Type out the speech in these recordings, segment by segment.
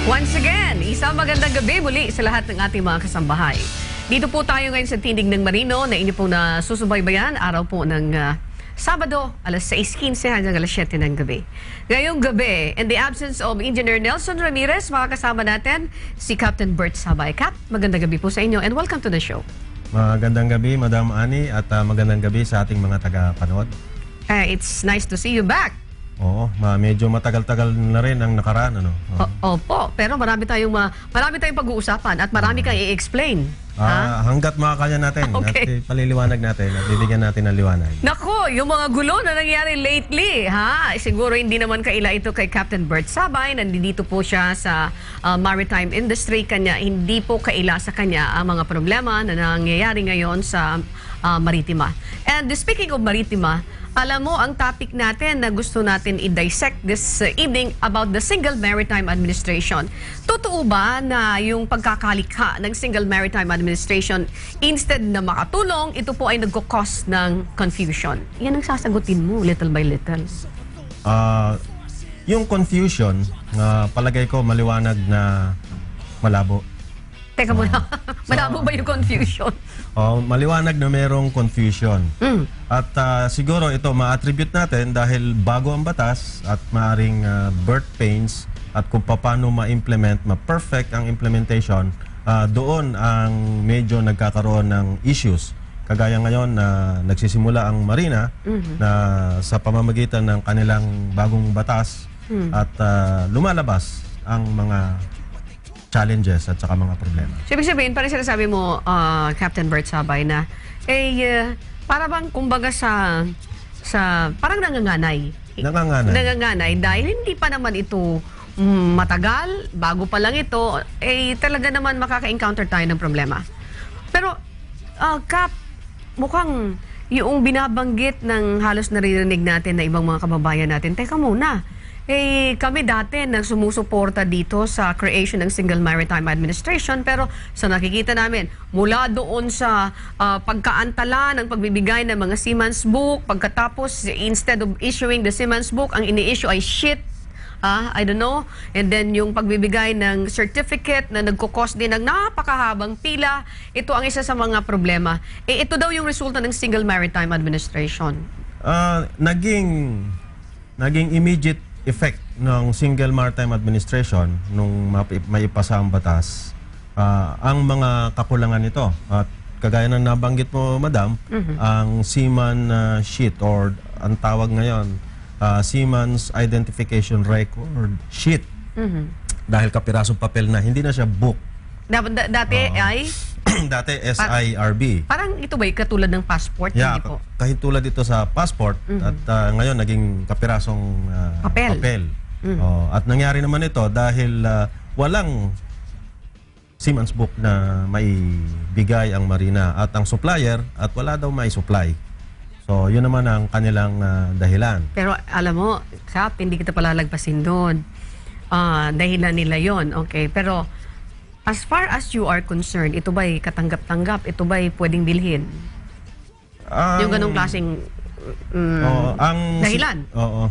Once again, isang magandang gabi muli sa lahat ng ating mga kasambahay. Dito po tayo ngayon sa Tindig ng Marino na inyo po na susubaybayan araw po ng Sabado, alas 6:15 hanggang alas 7 ng gabi. Ngayong gabi, in the absence of Engineer Nelson Ramirez, makakasama natin si Captain Bert Sabay. Cap, magandang gabi po sa inyo and welcome to the show. Magandang gabi, Madam Ani, at magandang gabi sa ating mga taga-panood. It's nice to see you back. Oo, medyo matagal-tagal na rin ang nakaraan, ano? Opo, pero marami tayong pag-uusapan at marami kang i-explain. Hanggat makakaya natin Okay. at paliliwanag natin at bibigyan natin ng liwanag. Nako, yung mga gulo na nangyari lately, siguro hindi naman kaila ito kay Captain Bert Sabay. Nandito po siya sa maritime industry. Hindi po kaila sa kanya ang mga problema na nangyayari ngayon sa maritima. And speaking of maritima, alam mo, ang topic natin na gusto natin i-dissect this evening about the Single Maritime Administration. Totoo ba na yung pagkakalikha ng Single Maritime Administration, instead na makatulong, ito po ay nagkukos ng confusion? Yan ang sasagutin mo little by little. Yung confusion, palagay ko maliwanag na malabo. Teka muna, malabo ba yung confusion? Maliwanag na merong confusion. At siguro ito ma-attribute natin dahil bago ang batas at maaring birth pains at kung paano ma-implement, ma-perfect ang implementation, doon ang medyo nagkakaroon ng issues. Kagaya ngayon na nagsisimula ang Marina na sa pamamagitan ng kanilang bagong batas at lumalabas ang mga challenges at saka mga problema. So, ibig sabihin, parang sinasabi mo, Captain Bert Sabay, na para bang kumbaga parang nanganganay. Nanganganay dahil hindi pa naman ito matagal, bago pa lang ito, talaga naman makaka-encounter tayo ng problema. Pero, Cap, mukhang yung binabanggit ng halos naririnig natin na ibang mga kababayan natin, teka muna, kami dati nang sumusuporta dito sa creation ng Single Maritime Administration, pero sa nakikita namin, mula doon sa pagkaantala ng pagbibigay ng mga Seaman's Book, pagkatapos instead of issuing the Seaman's Book, ang ini-issue ay shit, I don't know, and then yung pagbibigay ng certificate na nagkukos din ng napakahabang pila, ito ang isa sa mga problema. Ito daw yung resulta ng Single Maritime Administration. Naging immediate effect ng Single Maritime Administration nung maipasa ang batas, ang mga kakulangan nito. At kagaya ng nabanggit mo, Madam, ang Seaman Sheet or ang tawag ngayon, Seaman's Identification Record Sheet. Dahil kapirasong papel na, hindi na siya book. Dati ay? Dati SIRB. Parang ito ba katulad ng passport? Yeah, hindi po? kahit tulad ito sa passport at ngayon naging kapirasong papel. At nangyari naman ito dahil walang Seaman's Book na may bigay ang Marina at ang supplier at wala daw may supply. So yun naman ang kanilang dahilan. Pero alam mo, Cap, hindi kita palalagpasin doon. Dahilan nila yon, okay? Pero as far as you are concerned, ito ba'y katanggap-tanggap? Ito ba'y pwedeng bilhin? Yung ganong klaseng dahilan? Oo.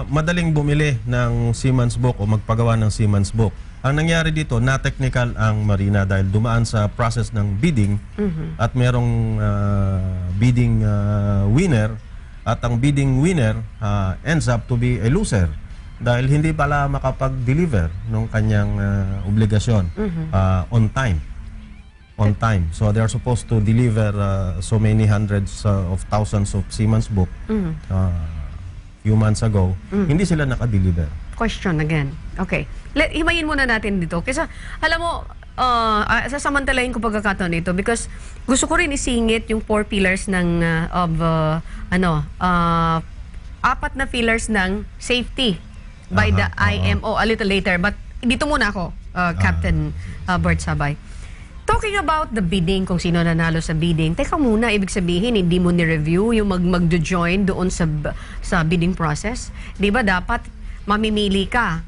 Madaling bumili ng Seaman's Book o magpagawa ng Seaman's Book. Ang nangyari dito, na-technical ang Marina dahil dumaan sa process ng bidding at merong bidding winner at ang bidding winner ends up to be a loser dahil hindi pala makapag-deliver ng kanyang obligasyon on time. So they are supposed to deliver so many hundreds of thousands of Seaman's Book few months ago. Hindi sila naka-deliver. Question again. Okay. Himayin muna natin dito. Kasi alam mo, sasamantalahin ko pagkakataon nito because gusto ko rin isingit yung 4 pillars ng apat na pillars ng safety by the IMO a little later. But dito muna ako, Captain Bert Sabay. Talking about the bidding, kung sino nanalo sa bidding, teka muna, ibig sabihin, hindi mo ni-review yung mag-join doon sa bidding process? Di ba dapat mamimili ka,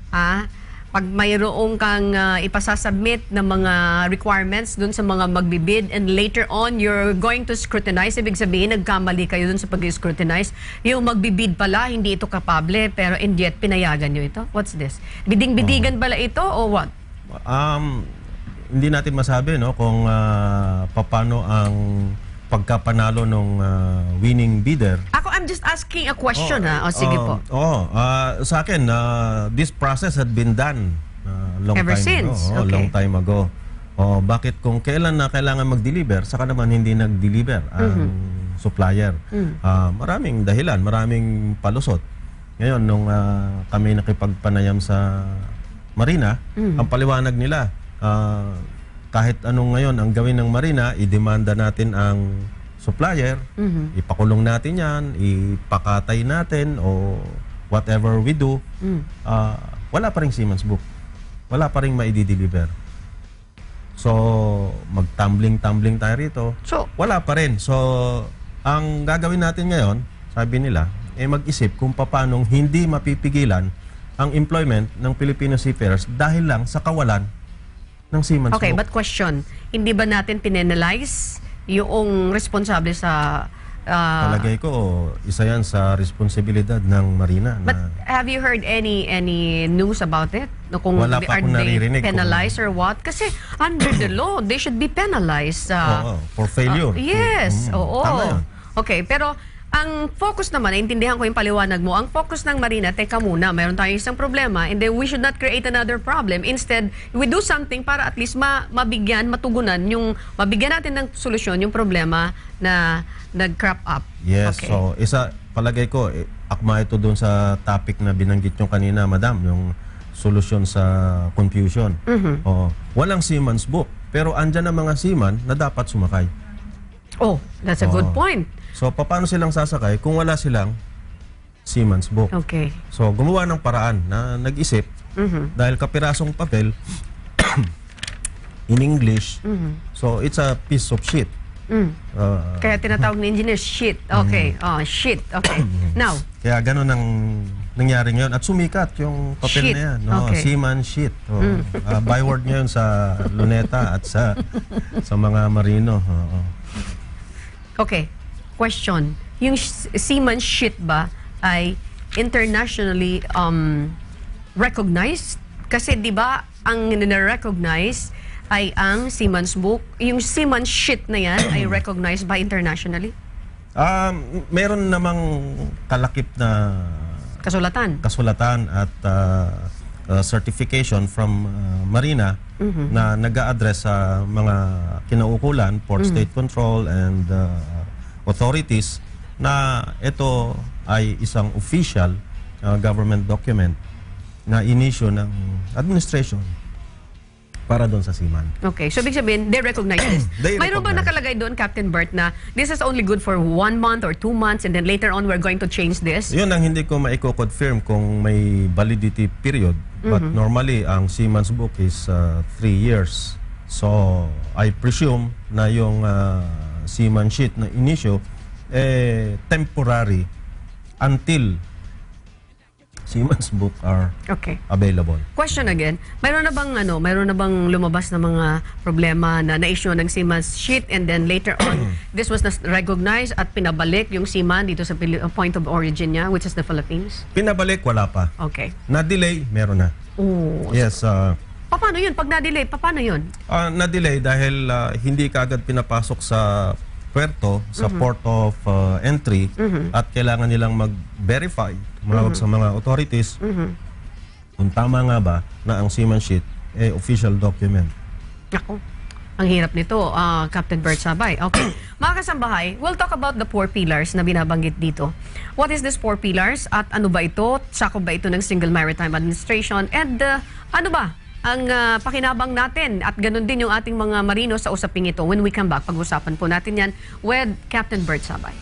pag mayroong kang ipasasubmit ng mga requirements dun sa mga magbibid and later on you're going to scrutinize, ibig sabihin nagkamali kayo dun sa pag-scrutinize, yung magbibid pala hindi ito kapable pero and yet pinayagan nyo ito? What's this? Biding-bidigan pala ito o what? Hindi natin masabi no kung paano ang pagkapanalo ng winning bidder. I'm just asking a question O sige po. Sa akin, this process had been done Ever since. Okay. long time ago. Bakit kung kailan na kailangan mag-deliver, saka naman hindi nag-deliver ang supplier? Maraming dahilan, maraming palusot. Ngayon, nung kami nakipagpanayam sa Marina, ang paliwanag nila, kahit anong ngayon ang gawin ng Marina, idemanda natin ang supplier, ipakulong natin yan, ipakatay natin, o whatever we do, wala pa rin Siemens book. Wala pa rin maidi-deliver. So, mag-tumbling tayo rito. Wala pa rin. So, ang gagawin natin ngayon, sabi nila, mag-isip kung paanong hindi mapipigilan ang employment ng Filipino seafarers dahil lang sa kawalan ng Siemens Okay, book. but question, hindi ba natin pinenalize yung responsable sa... Palagay ko, isa yan sa responsibilidad ng Marina. But have you heard any news about it? No, kung wala pa akong naririnig. Penalized or what? Kasi under the law, they should be penalized. For failure. Yes, oo. Tama yun. Okay, pero ang focus naman, naintindihan ko yung paliwanag mo, ang focus ng Marina, teka muna, mayroon tayong isang problema and then we should not create another problem. Instead, we do something para at least mabigyan, matugunan, mabigyan natin ng solusyon yung problema na nag-crop up. Yes, okay. So palagay ko, akma ito doon sa topic na binanggit nyo kanina, madam, yung solusyon sa confusion. Walang Siemens book, pero andyan ang mga seaman na dapat sumakay. Oh, that's a good point. So, paano silang sasakay kung wala silang Siemens book? Okay. So, gumawa ng paraan na nag-isip dahil kapirasong papel in English. So, it's a piece of shit. Kaya tinatawag ng engineer, shit. Okay. Shit. Okay. Now. Kaya ganun ang nangyari ngayon. At sumikat yung papel Shit. na yan. Okay. Seaman shit. Byword ngayon sa Luneta at sa mga marino. Okay. Question. Yung seaman shit ba ay internationally recognized? Kasi di ba ang nire-recognize ay ang Seaman's Book. Yung Seaman's shit na yan ay recognized by internationally? Meron namang kalakip na kasulatan at certification from Marina na nag-a-address sa mga kinaukulan, Port State Control and authorities na ito ay isang official government document na inisyu ng administration para doon sa seaman. Okay. So, ibig sabihin, they recognize this. Mayroon ba nakalagay doon, Captain Bert, na this is only good for 1 month or 2 months and then later on we're going to change this? Yun ang hindi ko maiko-confirm kung may validity period. But normally, ang Seaman's Book is 3 years. So, I presume na yung seaman sheet na inisyo temporary until Seaman's Book are available. Question again, mayroon na bang lumabas na mga problema na na-issue ng Seaman's sheet and then later on this was recognized at pinabalik yung seaman dito sa point of origin niya, which is the Philippines? Pinabalik, wala pa. Okay. Na-delay, meron na. Oh. Yes. Paano yun? Pag na-delay, paano yun? Na-delay dahil hindi kaagad pinapasok sa puerto, sa port of entry at kailangan nilang mag-verify, tumawag sa mga authorities kung tama nga ba na ang seaman sheet official document. Ako, ang hirap nito, Captain Bert Sabay. Okay. Mga kasambahay, we'll talk about the 4 pillars na binabanggit dito. What is this 4 pillars at ano ba ito? Sakop ba ito ng Single Maritime Administration? And ano ba ang pakinabang natin at ganun din yung ating mga marino sa usaping ito? When we come back, pag-usapan po natin yan with Captain Bert Sabay.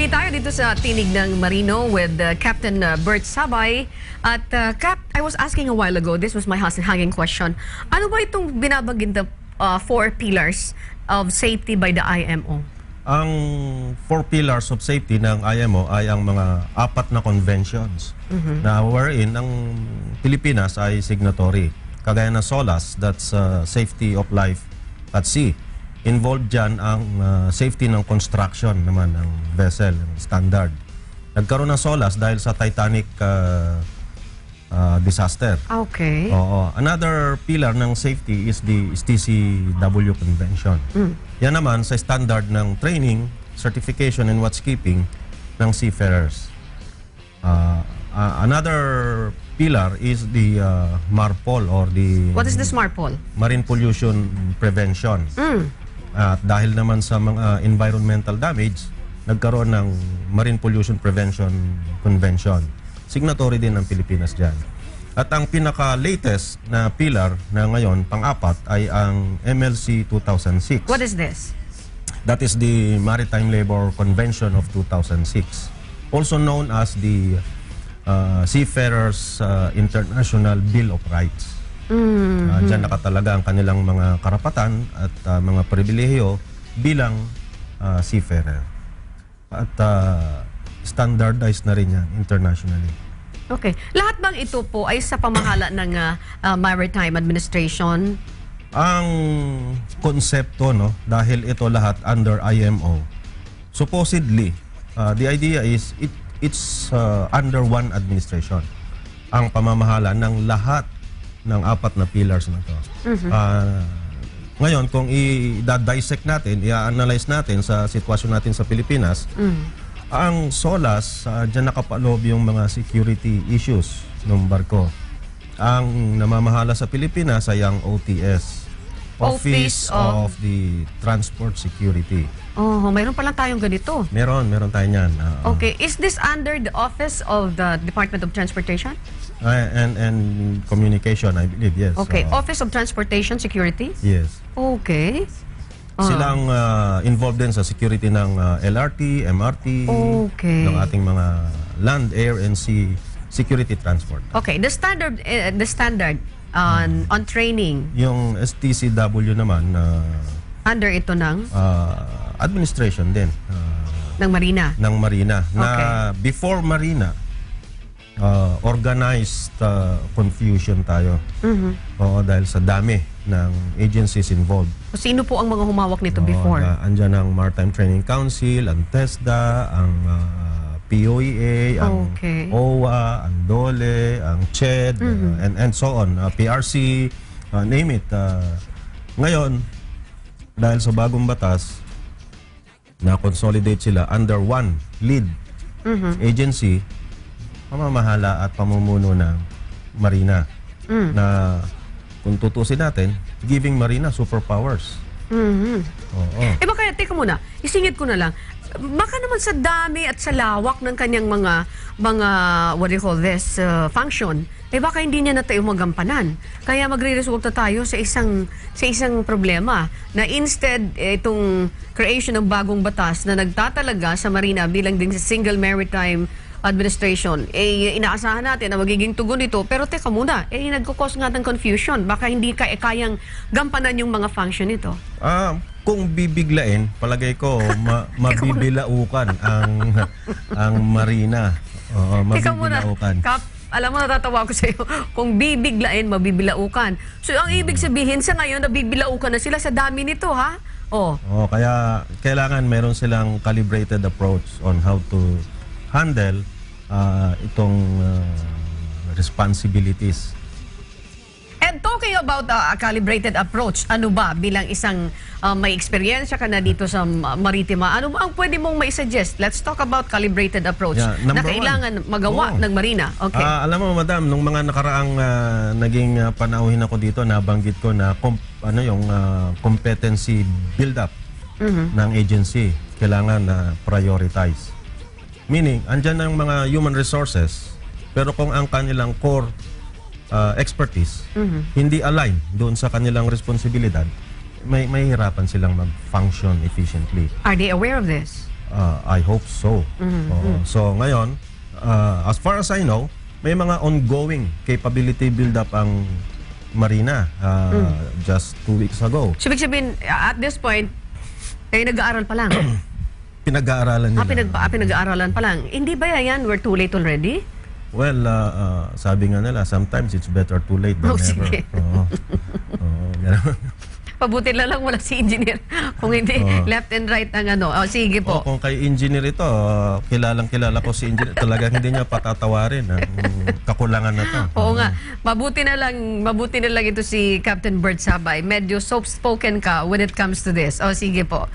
Tuloy tayo dito sa Tinig ng Marino with Captain Bert Sabay. At Cap, I was asking a while ago, this was my hanging question. Ano ba itong binabanggit na 4 pillars of safety by the IMO? Ang 4 pillars of safety ng IMO ay ang mga 4 na conventions na wherein ang Pilipinas ay signatory. Kagaya ng SOLAS, that's Safety of Life at Sea. Involved dyan ang safety ng construction naman ng vessel, standard. Nagkaroon ng SOLAS dahil sa Titanic disaster. Okay. Oo. Another pillar ng safety is the TCW Convention. Yan naman sa standard ng training, certification, and watchkeeping ng seafarers. Another pillar is the MARPOL or the... What is this MARPOL? Marine Pollution Prevention. At dahil naman sa mga environmental damage, nagkaroon ng Marine Pollution Prevention Convention. Signatory din ng Pilipinas dyan. At ang pinaka-latest na pillar na ngayon, pang-apat, ay ang MLC 2006. What is this? That is the Maritime Labor Convention of 2006. Also known as the Seafarers International Bill of Rights. Diyan nakatalaga ang kanilang mga karapatan at mga pribilehiyo bilang seafarer. At standardized na rin yan internationally. Okay. Lahat bang ito po ay sa pamahala ng Maritime Administration? Ang konsepto, no, dahil ito lahat under IMO, supposedly, the idea is it's under one administration. Ang pamamahala ng lahat ng 4 na pillars na to. Ngayon, kung i-dissect natin, i-analyze natin sa sitwasyon natin sa Pilipinas, ang SOLAS, dyan nakapaloob yung mga security issues ng barko. Ang namamahala sa Pilipinas ay ang OTS, Office of the Transport Security. Oh, mayroon pa lang tayong ganito. Meron tayo niyan. Okay, is this under the Office of the Department of Transportation? And communication, I believe, yes. Okay, Office of Transportation Security? Yes. Okay. Silang involved din sa security ng LRT, MRT, ng ating mga land, air, and sea security transport. Okay, the standard on training. Yung STCW naman, under ito ng? Administration din. Ng Marina? Ng Marina. Na Okay. before Marina, organized confusion tayo. Oo, dahil sa dami ng agencies involved. Sino po ang mga humawak nito before? Andyan ang Maritime Training Council, ang TESDA, ang POEA, ang OWA, ang DOLE, ang CHED, and so on, PRC, name it. Ngayon, dahil sa bagong batas, na-consolidate sila under one lead agency, pamamahala at pamumuno ng Marina. Na kung tutusin natin, giving Marina superpowers. Oo. Baka, teka muna, isingit ko na lang. Baka naman sa dami at sa lawak ng kanyang mga what do you call this, function, baka hindi niya na tayo magampanan. Kaya magre-resulta tayo sa isang problema na instead itong creation ng bagong batas na nagtatalaga sa Marina bilang din sa Single Maritime Administration, inaasahan natin na magiging tugon ito. Pero teka muna, nagkukos nga ng confusion. Baka hindi kayang gampanan yung mga function nito. Kung bibiglain, palagay ko, mabibilaukan ang Marina. Teka muna, Kap, alam mo, natatawa ko sa iyo. Kung bibiglain, mabibilaukan. So, ang ibig sabihin sa ngayon, nabibilaukan na sila sa dami nito, ha? Kaya kailangan meron silang calibrated approach on how to handle itong responsibilities. And talking about a calibrated approach, ano ba bilang isang may experience ka na dito sa maritima, ano ang pwede mong mai-suggest? Let's talk about calibrated approach na kailangan magawa ng Marina. Okay. Alam mo, madam, nung mga nakaraang naging panauhin ako dito, nabanggit ko na yung competency build-up ng agency kailangan na prioritize. Meaning, andyan na yung mga human resources, pero kung ang kanilang core expertise hindi align doon sa kanilang responsibilidad, may hirapan silang mag-function efficiently. Are they aware of this? I hope so. So ngayon, as far as I know, may mga ongoing capability build-up ang Marina just 2 weeks ago. So, ibig sabihin, at this point, nag-aaral pa lang. Pinag-aaralan nila. Pinag-aaralan pa lang. Hindi ba yan? We're too late already? Well, sabi nga nila, sometimes it's better too late than never. Sige. Pabuti na lang wala si engineer. Kung hindi, left and right ang ano. Sige po. Kung kay engineer ito, kilalang-kilala ko si engineer. Talagang hindi niya patatawarin ang kakulangan na to. Oo nga. Mabuti na lang ito si Captain Bert Sabay. Medyo soft-spoken ka when it comes to this. Sige po.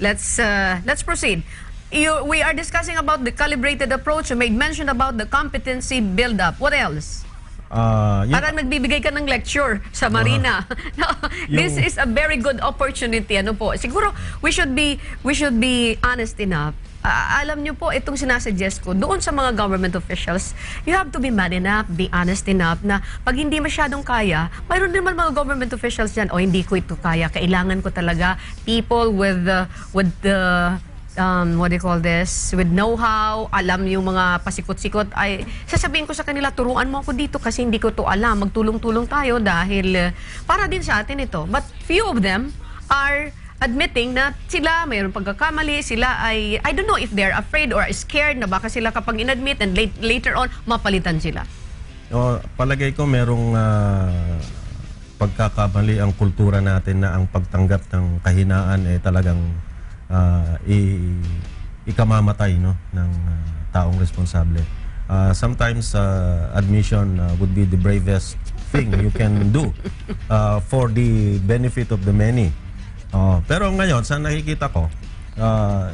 Let's proceed. We are discussing about the calibrated approach. You made mention about the competency build-up. What else? Parang nagbibigay ka ng lecture sa Marina. This is a very good opportunity. Ano po? Siguro we should be honest enough. Alam niyo po, itong sinasuggest ko, doon sa mga government officials, you have to be man enough, be honest enough, na pag hindi masyadong kaya, mayroon naman mga government officials dyan, hindi ko ito kaya, kailangan ko talaga people with what do you call this, with know-how, alam yung mga pasikot-sikot, ay sasabihin ko sa kanila, turuan mo ako dito kasi hindi ko to alam, magtulong-tulong tayo dahil para din sa atin ito. But few of them are admitting na sila mayroong pagkakamali, sila ay, I don't know if they're afraid or scared na baka sila kapag inadmit and later on, mapalitan sila. Palagay ko merong pagkakamali ang kultura natin na ang pagtanggap ng kahinaan talagang ikamamatay ng taong responsable. Sometimes admission would be the bravest thing you can do for the benefit of the many. Pero ngayon, sa nakikita ko,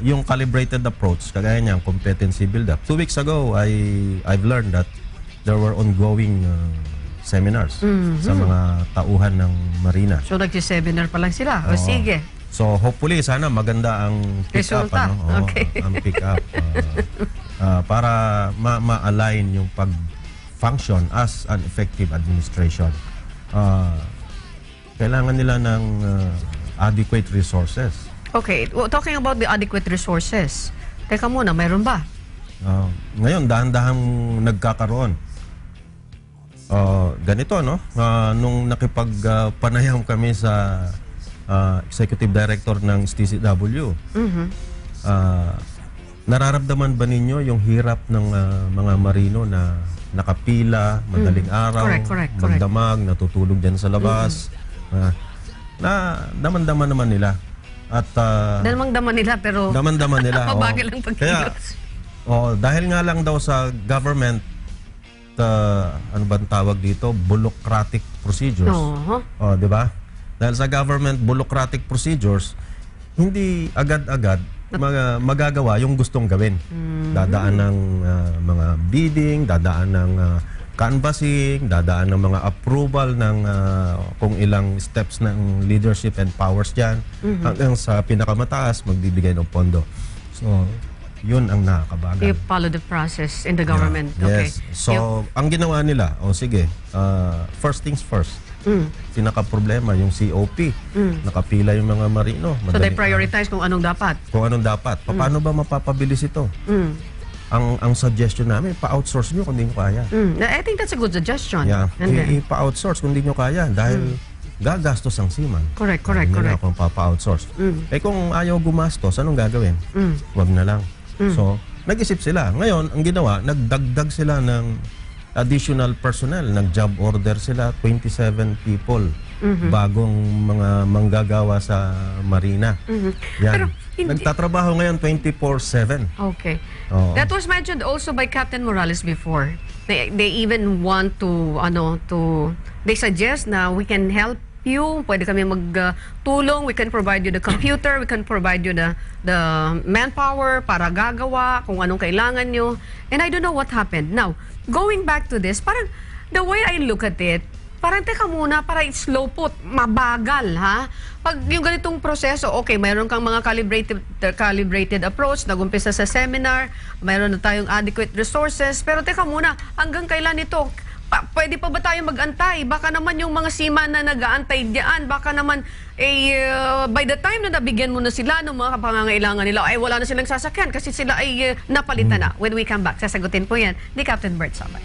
yung calibrated approach, kagaya niyang competency build-up. 2 weeks ago, I've learned that there were ongoing seminars sa mga tauhan ng Marina. So, nag-seminar pa lang sila? Sige. So, hopefully, sana maganda ang pick-up. Okay. Ang pick-up. Para ma-align yung pag-function as an effective administration. Kailangan nila ng adequate resources. Okay. Well, talking about the adequate resources, teka muna, mayroon ba? Ngayon, dahan-dahang nagkakaroon. Ganito, no? Nung nakipagpanayam kami sa Executive Director ng STCW, nararamdaman ba ninyo yung hirap ng mga marino na nakapila, madaling araw, magdamag, natutulog dyan sa labas, na daman-daman naman nila. At daman-daman nila pero daman-daman nila. Mabagal ang pagkilos. Kaya, dahil nga lang daw sa government, ano ba ang tawag dito? Bureaucratic procedures. Di ba? Dahil sa government bureaucratic procedures, hindi agad-agad magagawa yung gustong gawin. Dadaan ng mga bidding, dadaan ng canvassing, dadaan ng mga approval ng kung ilang steps ng leadership and powers dyan, hanggang sa pinakamataas, magbibigay ng pondo. So, yun ang nakakabagal. You follow the process in the government. Yes. So, ang ginawa nila, sige, first things first. Sinaka-problema yung COP. Nakapila yung mga marino. So, they prioritize kung anong dapat. Kung anong dapat. Paano ba mapapabilis ito? Ang suggestion namin, pa-outsource nyo kung hindi nyo kaya. I think that's a good suggestion. Yeah. Pa-outsource kung hindi nyo kaya dahil gagastos ang seaman. Correct. Hindi na kung pa-outsource. Kung ayaw gumastos, anong gagawin? Huwag na lang. So, nag-isip sila. Ngayon, ang ginawa, nagdagdag sila ng additional personnel. Nag-job order sila, 27 people. Bagong mga manggagawa sa Marina. Yan. Pero, nagtatrabaho ngayon 24/7. Okay. That was mentioned also by Captain Morales before. They even want to, they suggest na we can help you, pwede kami magtulong, we can provide you the computer, we can provide you the manpower para gagawa kung anong kailangan nyo. And I don't know what happened. Now, going back to this, parang the way I look at it, parang teka muna, parang slow put, mabagal, ha? Pag yung ganitong proseso, okay, mayroon kang mga calibrated approach, nagumpisa sa seminar, mayroon na tayong adequate resources, pero teka muna, hanggang kailan ito? Pwede pa ba tayo mag-antay? Baka naman yung mga seaman na nag-aantay diyan, baka naman by the time na nabigyan mo na sila ng mga pangangailangan nila, ay wala na silang sasakyan kasi sila ay napalitan na. When we come back, sasagutin po yan ni Captain Bert Sabay.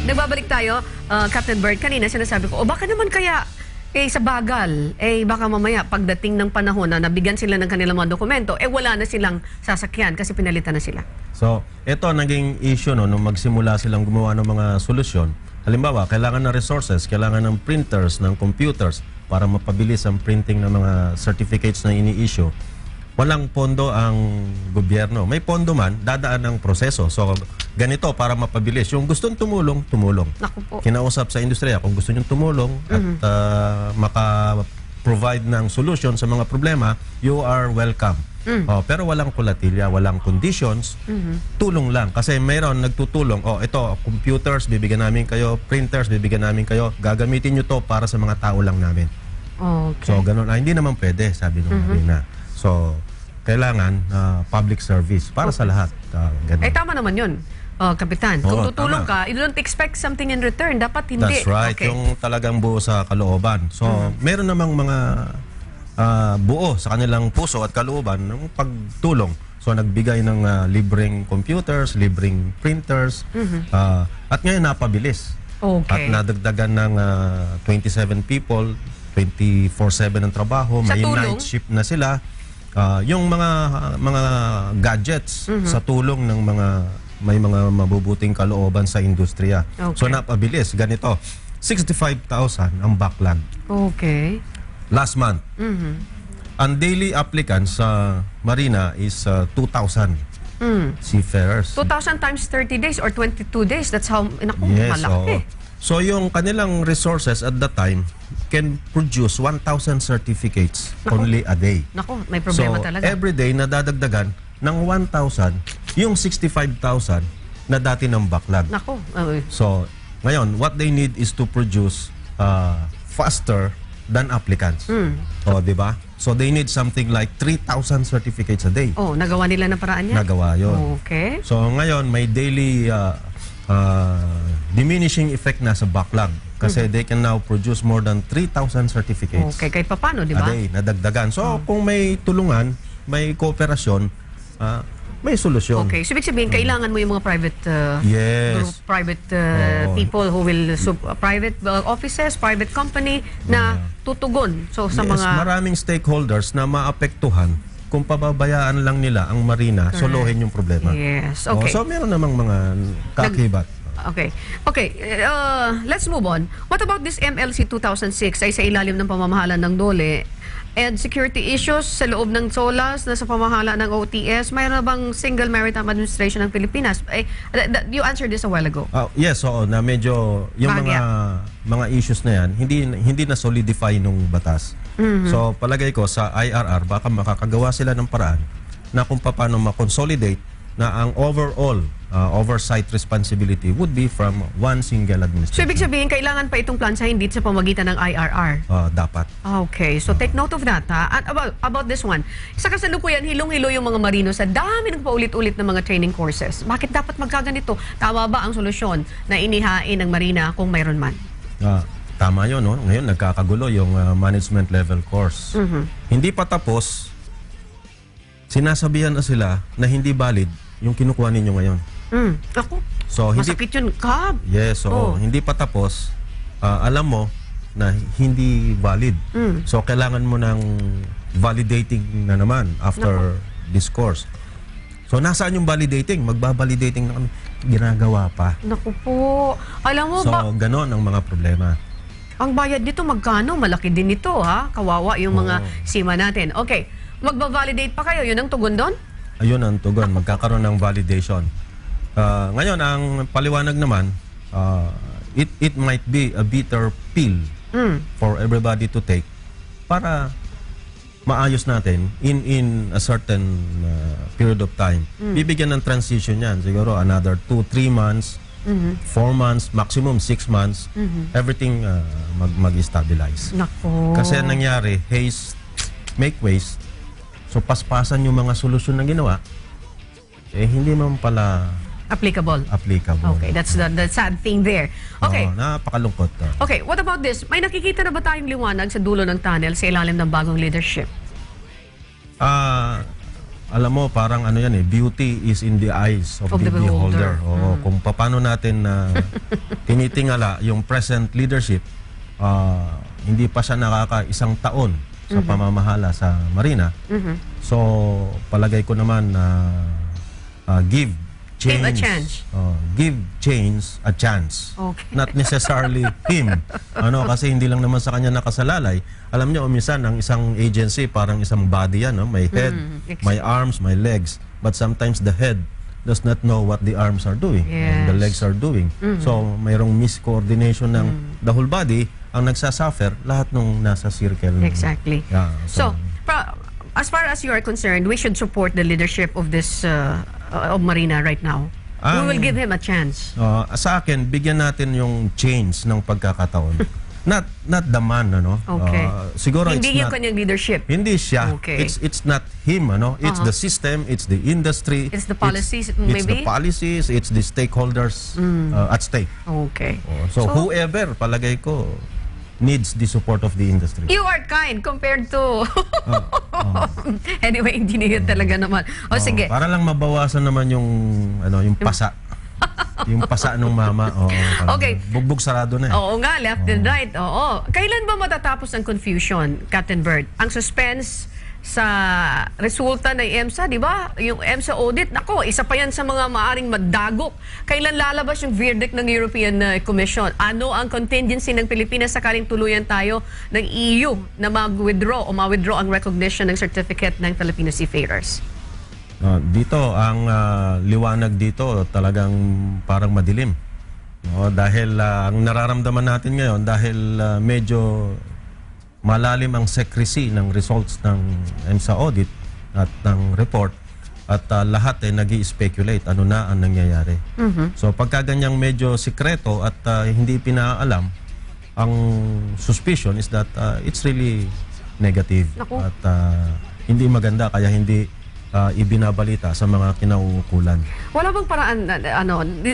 Nagbabalik tayo, Captain Bert. Kanina sinasabi ko, baka naman kaya sa bagal, baka mamaya pagdating ng panahon na nabigyan sila ng kanilang mga dokumento, wala na silang sasakyan kasi pinalitan na sila. So, ito naging issue nung magsimula silang gumawa ng mga solusyon. Halimbawa, kailangan ng resources, kailangan ng printers, ng computers para mapabilis ang printing ng mga certificates na ini-issue. Walang pondo ang gobyerno. May pondo man, dadaan ng proseso. So, ganito para mapabilis. Yung gustong tumulong, tumulong. Kinausap sa industriya, kung gusto nyo tumulong at maka-provide ng solution sa mga problema, you are welcome. Pero walang kulatilya, walang conditions, tulong lang. Kasi mayroon nagtutulong, ito, computers, bibigyan namin kayo, printers, bibigyan namin kayo, gagamitin nyo to para sa mga tao lang namin. Okay. So, ganun. Hindi naman pwede, sabi ng Marina. So, kailangan public service para sa lahat. Ganun. Tama naman yun, Kapitan. Kung tutulong ka, you don't expect something in return. Dapat hindi. That's right. Okay. Yung talagang buo sa kalooban. So, meron namang mga buo sa kanilang puso at kalooban ng pagtulong. So, nagbigay ng libreng computers, libreng printers, at ngayon napabilis. Okay. At nadagdagan ng 27 people, 24/7 ang trabaho, may night shift na sila. Yung mga gadgets sa tulong ng may mga mabubuting kalooban sa industriya. Okay. So napabilis, ganito, 65,000 ang backlog. Okay. Last month. Ang daily applicants sa Marina is 2,000 seafarers. 2,000 times 30 days or 22 days, that's how, Yes, malaki. So yung kanilang resources at that time can produce 1,000 certificates only a day. Naku, may problema so, talaga. every day nadadagdagan ng 1,000 yung 65,000 na dati ng backlog. Naku. So, ngayon, what they need is to produce faster than applicants. Di ba? So, they need something like 3,000 certificates a day. Nagawa nila ng paraan yan? Nagawa yun. Okay. So, ngayon, may daily diminishing effect na sa backlog kasi they can now produce more than 3,000 certificates. Okay, kahit paano, di ba? A day, nadagdagan. So, kung may tulungan, may kooperasyon, may solusyon. Okay, so ibig sabihin, kailangan mo yung mga private yes. group, private people who will, private offices, private company na tutugon. So, sa yes, mga... maraming stakeholders na maapektuhan kung pababayaan lang nila ang Marina, soluhin yung problema. Yes, okay. So, meron namang mga kakibat. Okay. Okay, let's move on. What about this MLC 2006 ay sa ilalim ng pamamahala ng DOLE and security issues sa loob ng SOLAS na sa pamamahala ng OTS? Mayroon bang Single Maritime Administration ng Pilipinas? You answered this a while ago. Yes, oo, na medyo yung mga issues na yan, hindi na solidify nung batas. So, palagay ko sa IRR, baka makakagawa sila ng paraan na kung paano ma-consolidate na ang overall oversight responsibility would be from one single administration. So, ibig sabihin, kailangan pa itong plansahin dito sa pamagitan ng IRR? Dapat. Okay. So, take note of that, ha? At about this one, sa kasalukuyan, hilong-hilo yung mga marino sa dami ng paulit-ulit na mga training courses. Bakit dapat magkaganito? Tama ba ang solusyon na inihain ng Marina kung mayroon man? Tama yun, no? Ngayon, nagkakagulo yung management level course. Hindi pa tapos, sinasabihan na sila na hindi valid yung kinukuha ninyo ngayon. Ako, so, masakit yun, Kab. Yes, so hindi pa tapos, alam mo na hindi valid. So, kailangan mo ng validating na naman after this course. So, nasaan yung validating? Magbabalidating na kami. Ginagawa pa. Naku po. Alam mo so, ba? ganon ang mga problema. Ang bayad dito, magkano? Malaki din ito, ha? Kawawa yung mga sima natin. Okay. Magbabalidate pa kayo? Yun ang tugon doon? Ayun ang tugon. Magkakaroon ng validation. Ngayon, ang paliwanag naman, it might be a bitter pill for everybody to take para maayos natin in a certain period of time. Bibigyan ng transition yan. Siguro another 2-3 months 4 months, maximum 6 months, everything mag-stabilize. Nako. Kasi ang nangyari, haste, make waste. So paspasan yung mga solusyon na ginawa, hindi man pala applicable. Okay, that's the sad thing there. Okay. Napakalungkot. Okay, what about this? May nakikita na ba tayong liwanag sa dulo ng tunnel sa ilalim ng bagong leadership? Alam mo, parang ano yan beauty is in the eyes of the beholder. Kung paano natin tinitingala yung present leadership, hindi pa siya nakaka-1 taon sa pamamahala sa Marina. So, palagay ko naman na give change. Give change a chance. Okay. Not necessarily him. Kasi hindi lang naman sa kanya nakasalalay. Alam niyo, minsan ang isang agency parang isang body yan, may head, may arms, may legs. But sometimes the head does not know what the arms are doing and the legs are doing. So, mayroong miscoordination ng the whole body ang nagsasuffer lahat nung nasa circle. Exactly. Yeah, so as far as you are concerned, we should support the leadership of this of Marina right now. We will give him a chance. Sa akin, bigyan natin yung change ng pagkakataon. Not the man, Okay. Siguro hindi it's yung not, kanyang leadership. Hindi siya. Okay. It's not him, It's the system, it's the industry. It's the policies, it's maybe? the policies, it's the stakeholders at stake. Okay. So whoever, palagay ko, needs the support of the industry. You are kind compared to... Anyway, hindi niya talaga naman. Sige. Para lang mabawasan naman yung pasa. Yung pasa ng mama. Okay. Bugbog sarado na. Oo nga, left and right. Oo. Kailan ba matatapos ang confusion, Captain Bert? Ang suspense sa resulta ng EMSA, di ba? Yung EMSA audit, nako, isa pa yan sa mga maaring magdagok. Kailan lalabas yung verdict ng European Commission? Ano ang contingency ng Pilipinas sakaling tuluyan tayo ng EU na mag-withdraw o ma-withdraw ang recognition ng certificate ng Filipino Seafarers? Dito, ang liwanag dito talagang parang madilim. Dahil ang nararamdaman natin ngayon, dahil medyo malalim ang secrecy ng results ng EMSA audit at ng report at lahat nag-i-speculate ano na ang nangyayari. So pagka ganyang medyo sikreto at hindi pinaalam, ang suspicion is that it's really negative. Naku. At hindi maganda kaya hindi ibinabalita sa mga kinauukulan. Wala bang paraan,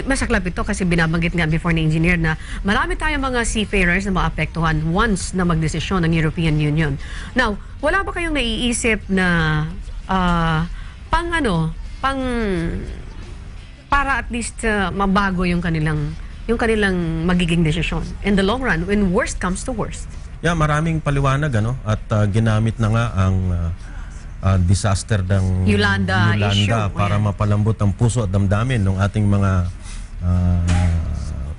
masaklap ito kasi binabanggit nga before ni engineer na marami tayong mga seafarers na maapektuhan once na magdesisyon ng European Union. Now, wala ba kayong naiisip na para at least mabago yung kanilang magiging desisyon in the long run when worst comes to worst? Yeah, maraming paliwanag at ginamit na nga ang disaster ng Yolanda issue para mapalambot ang puso at damdamin ng ating mga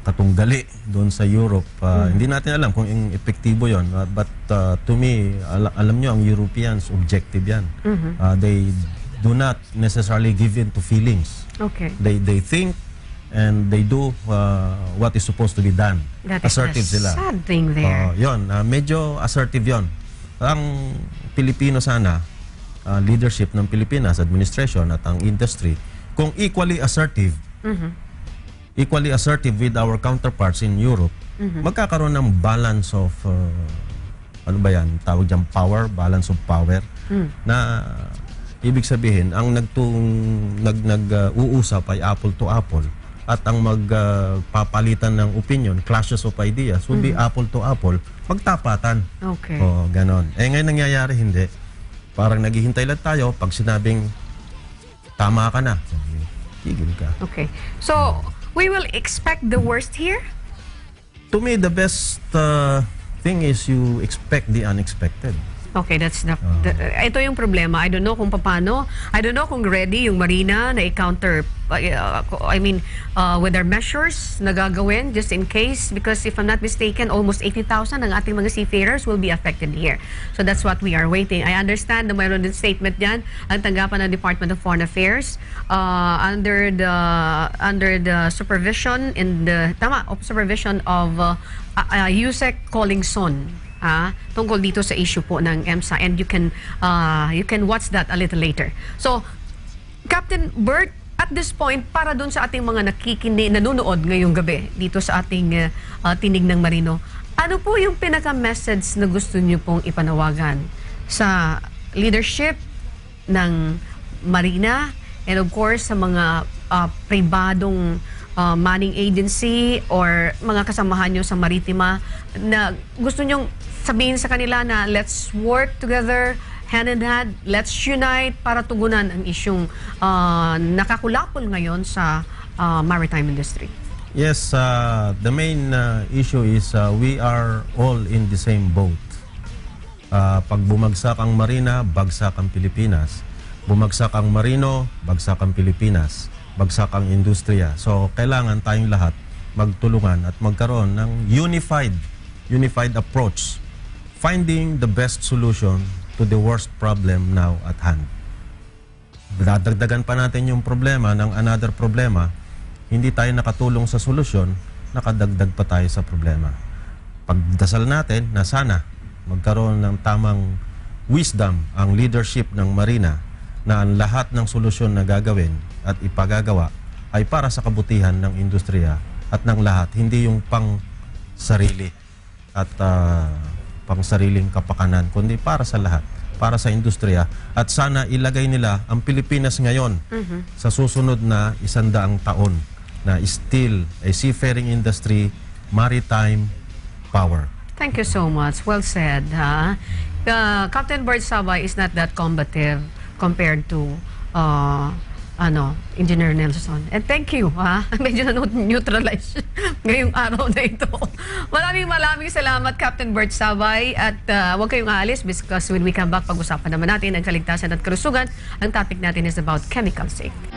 katunggali doon sa Europe. Hindi natin alam kung epektibo yon, but to me, alam nyo, ang Europeans, objective yan. They do not necessarily give in to feelings. Okay. They think and they do what is supposed to be done. That assertive is a sila. sad thing there. Medyo assertive yon. Ang Pilipino sana, leadership ng Pilipinas, administration at ang industry, kung equally assertive with our counterparts in Europe, magkakaroon ng balance of tawag dyan, balance of power, na ibig sabihin ang nag-uusap ay apple to apple at ang magpapalitan ng opinion, clashes of ideas would be apple to apple, magtapatan. Okay. Ganon. Ngayon nangyayari hindi. Parang naghihintay lang tayo pag sinabing tama ka na. Tigil ka. Okay. So, we will expect the worst here? To me, the best thing is you expect the unexpected. Okay, that's ito yung problema. I don't know kung paano. I don't know kung ready yung Marina na i-counter with their measures na gagawin just in case, because if I'm not mistaken, almost 80,000 ng ating mga seafarers will be affected here. So that's what we are waiting. I understand na mayroon din statement diyan ang tanggapan ng Department of Foreign Affairs under the supervision supervision of Yusek Collingson. Tungkol dito sa issue po ng EMSA, and you can watch that a little later. So, Captain Bert, at this point, para doon sa ating mga nanonood ngayong gabi dito sa ating Tinig ng Marino, ano po yung pinaka-message na gusto niyo pong ipanawagan sa leadership ng Marina and of course sa mga pribadong manning agency or mga kasamahan nyo sa Maritima na gusto nyong sabihin sa kanila na let's work together, hand in hand, let's unite para tugunan ang isyong nakakulapol ngayon sa maritime industry? Yes, the main issue is we are all in the same boat. Pag bumagsak ang Marina, bagsak ang Pilipinas. Bumagsak ang Marino, bagsak ang Pilipinas. Bagsak ang industriya. So, kailangan tayong lahat magtulungan at magkaroon ng unified approach, finding the best solution to the worst problem now at hand. Dadagdagan pa natin yung problema ng another problema, hindi tayo nakatulong sa solusyon, nakadagdag pa tayo sa problema. Pagdasal natin na sana magkaroon ng tamang wisdom ang leadership ng Marina na ang lahat ng solusyon na gagawin at ipagagawa ay para sa kabutihan ng industriya at ng lahat, hindi yung pang sarili at pang sariling kapakanan, kundi para sa lahat, para sa industriya. At sana ilagay nila ang Pilipinas ngayon sa susunod na 100 taon na still a seafaring industry, maritime power. Thank you so much. Well said. Captain Bert Sabay is not that combative compared to Engineer Nelson. And thank you, medyo na-neutralize ngayong araw na ito. Maraming salamat, Captain Bert Sabay. At huwag kayong aalis because when we come back, pag-usapan naman natin ang kaligtasan at kalusugan. Ang topic natin is about chemical safety.